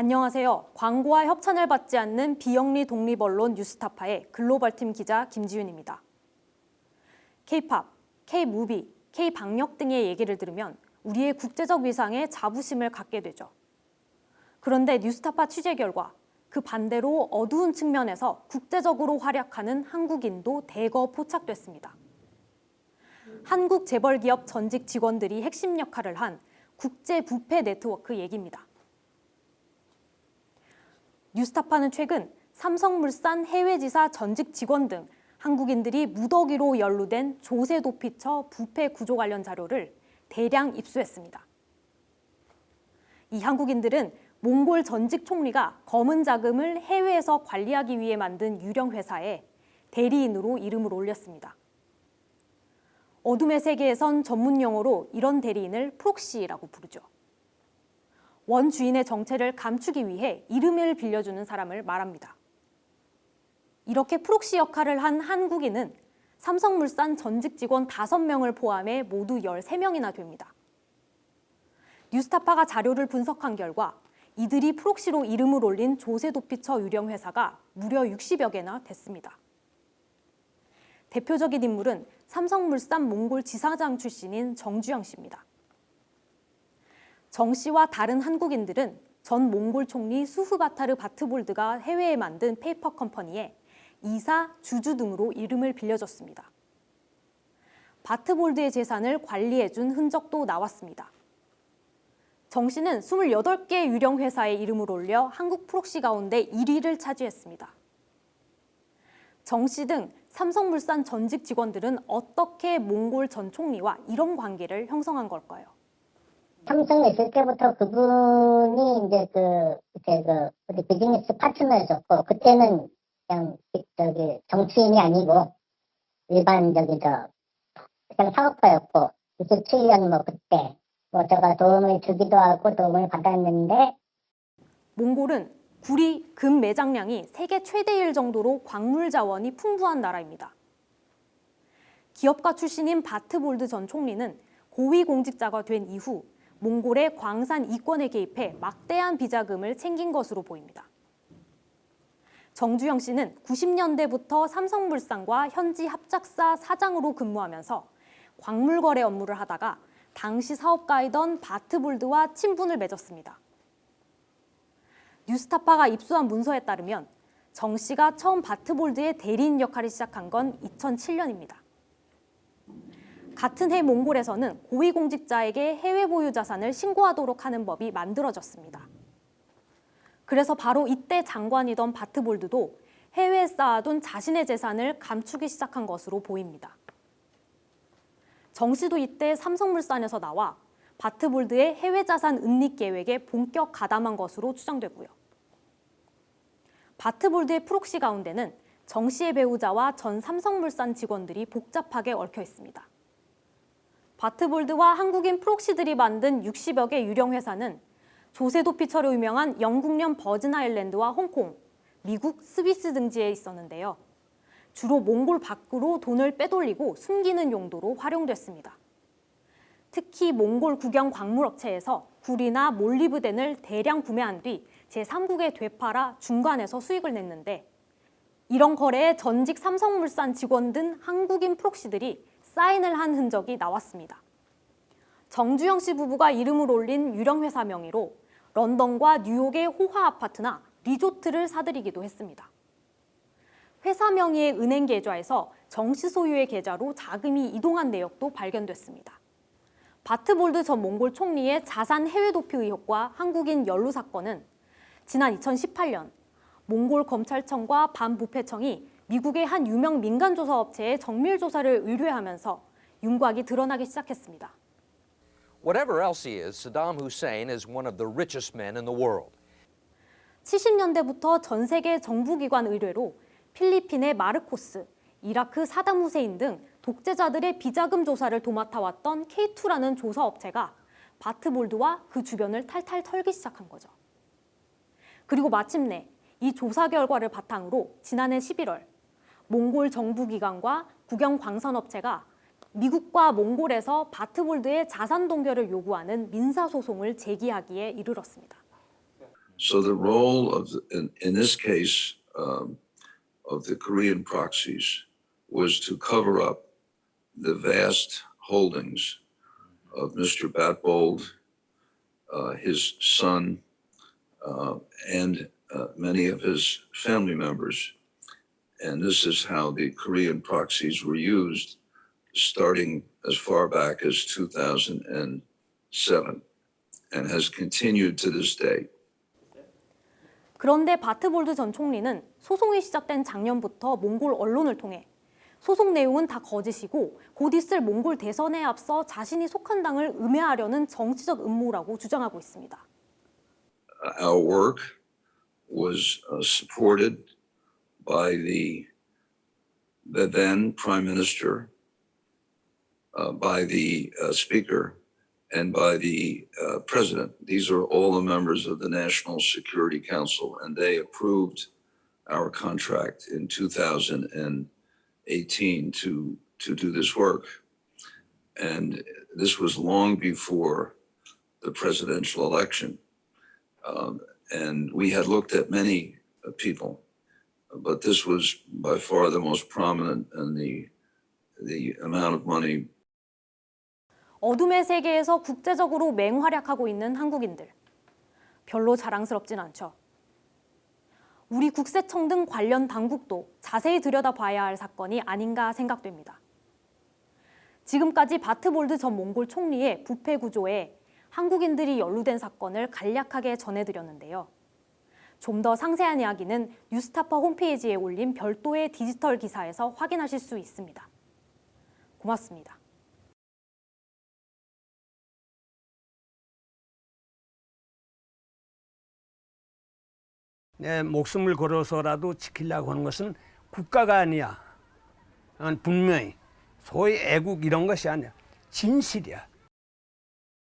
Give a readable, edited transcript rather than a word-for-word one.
안녕하세요. 광고와 협찬을 받지 않는 비영리 독립언론 뉴스타파의 글로벌팀 기자 김지윤입니다. K-팝, K-무비, K-방역 등의 얘기를 들으면 우리의 국제적 위상에 자부심을 갖게 되죠. 그런데 뉴스타파 취재 결과 그 반대로 어두운 측면에서 국제적으로 활약하는 한국인도 대거 포착됐습니다. 한국 재벌기업 전직 직원들이 핵심 역할을 한 국제 부패 네트워크 얘기입니다. 뉴스타파는 최근 삼성물산 해외지사 전직 직원 등 한국인들이 무더기로 연루된 조세 도피처 부패 구조 관련 자료를 대량 입수했습니다. 이 한국인들은 몽골 전직 총리가 검은 자금을 해외에서 관리하기 위해 만든 유령 회사에 대리인으로 이름을 올렸습니다. 어둠의 세계에선 전문 용어로 이런 대리인을 프록시라고 부르죠. 원 주인의 정체를 감추기 위해 이름을 빌려주는 사람을 말합니다. 이렇게 프록시 역할을 한 한국인은 삼성물산 전직 직원 5명을 포함해 모두 13명이나 됩니다. 뉴스타파가 자료를 분석한 결과 이들이 프록시로 이름을 올린 조세도피처 유령 회사가 무려 60여 개나 됐습니다. 대표적인 인물은 삼성물산 몽골 지사장 출신인 정주영 씨입니다. 정 씨와 다른 한국인들은 전 몽골 총리 수흐바타르 바트볼드가 해외에 만든 페이퍼 컴퍼니에 이사, 주주 등으로 이름을 빌려줬습니다. 바트볼드의 재산을 관리해준 흔적도 나왔습니다. 정 씨는 28개 유령 회사에 이름을 올려 한국 프록시 가운데 1위를 차지했습니다. 정 씨 등 삼성물산 전직 직원들은 어떻게 몽골 전 총리와 이런 관계를 형성한 걸까요? 삼성에 있을 때부터 그분이 우리 비즈니스 파트너였었고, 그때는 그냥 정치인이 아니고 그냥 사업가였고, 27년 그때 제가 도움을 주기도 하고 도움을 받았는데, 몽골은 구리, 금 매장량이 세계 최대일 정도로 광물 자원이 풍부한 나라입니다. 기업가 출신인 바트볼드 전 총리는 고위공직자가 된 이후 몽골의 광산 이권에 개입해 막대한 비자금을 챙긴 것으로 보입니다. 정주영 씨는 90년대부터 삼성물산과 현지 합작사 사장으로 근무하면서 광물 거래 업무를 하다가 당시 사업가이던 바트볼드와 친분을 맺었습니다. 뉴스타파가 입수한 문서에 따르면 정 씨가 처음 바트볼드의 대리인 역할을 시작한 건 2007년입니다. 같은 해 몽골에서는 고위공직자에게 해외 보유 자산을 신고하도록 하는 법이 만들어졌습니다. 그래서 바로 이때 장관이던 바트볼드도 해외에 쌓아둔 자신의 재산을 감추기 시작한 것으로 보입니다. 정 씨도 이때 삼성물산에서 나와 바트볼드의 해외 자산 은닉 계획에 본격 가담한 것으로 추정되고요. 바트볼드의 프록시 가운데는 정 씨의 배우자와 전 삼성물산 직원들이 복잡하게 얽혀 있습니다. 바트볼드와 한국인 프록시들이 만든 60여 개 유령 회사는 조세 도피처로 유명한 영국령 버진 아일랜드와 홍콩, 미국, 스위스 등지에 있었는데요. 주로 몽골 밖으로 돈을 빼돌리고 숨기는 용도로 활용됐습니다. 특히 몽골 국영 광물업체에서 구리나 몰리브덴을 대량 구매한 뒤 제3국에 되팔아 중간에서 수익을 냈는데, 이런 거래에 전직 삼성물산 직원 등 한국인 프록시들이 사인을 한 흔적이 나왔습니다. 정주영 씨 부부가 이름을 올린 유령 회사 명의로 런던과 뉴욕의 호화 아파트나 리조트를 사들이기도 했습니다. 회사 명의의 은행 계좌에서 정 씨 소유의 계좌로 자금이 이동한 내역도 발견됐습니다. 바트볼드 전 몽골 총리의 자산 해외 도피 의혹과 한국인 연루 사건은 지난 2018년 몽골 검찰청과 반부패청이 미국의 한 유명 민간조사 업체에 정밀 조사를 의뢰하면서 윤곽이 드러나기 시작했습니다. Whatever else he is, Saddam Hussein is one of the richest men in the world. 70년대부터 전 세계 정부기관 의뢰로 필리핀의 마르코스, 이라크 사담 후세인 등 독재자들의 비자금 조사를 도맡아왔던 K2라는 조사업체가 바트볼드와 그 주변을 탈탈 털기 시작한 거죠. 그리고 마침내 이 조사 결과를 바탕으로 지난해 11월 몽골 정부기관과 국영 광산업체가 미국과 몽골에서 바트볼드의 자산 동결을 요구하는 민사소송을 제기하기에 이르렀습니다. So the role of, in this case, of the Korean proxies was to cover up the vast holdings of Mr. Batbold, his son, and many of his family members. And this is how the Korean proxies were used, starting as far back as 2007, and has continued to this day. 그런데 바트볼드 전 총리는 소송이 시작된 작년부터 몽골 언론을 통해 소송 내용은 다 거짓이고 곧 있을 몽골 대선에 앞서 자신이 속한 당을 음해하려는 정치적 음모라고 주장하고 있습니다. Our work was supported by the then Prime Minister, by the Speaker, and by the President. These are all the members of the National Security Council, and they approved our contract in 2018 to do this work. And this was long before the presidential election. And we had looked at many people, but this was by far the most prominent, and the amount of money. 어둠의 세계에서 국제적으로 맹활약하고 있는 한국인들. 별로 자랑스럽진 않죠. 우리 국세청 등 관련 당국도 자세히 들여다봐야 할 사건이 아닌가 생각됩니다. 지금까지 바트볼드 전 몽골 총리의 부패 구조에 한국인들이 연루된 사건을 간략하게 전해드렸는데요. 좀 더 상세한 이야기는 뉴스타파 홈페이지에 올린 별도의 디지털 기사에서 확인하실 수 있습니다. 고맙습니다. 내 목숨을 걸어서라도 지키려고 하는 것은 국가가 아니야. 분명히 소위 애국 이런 것이 아니야. 진실이야.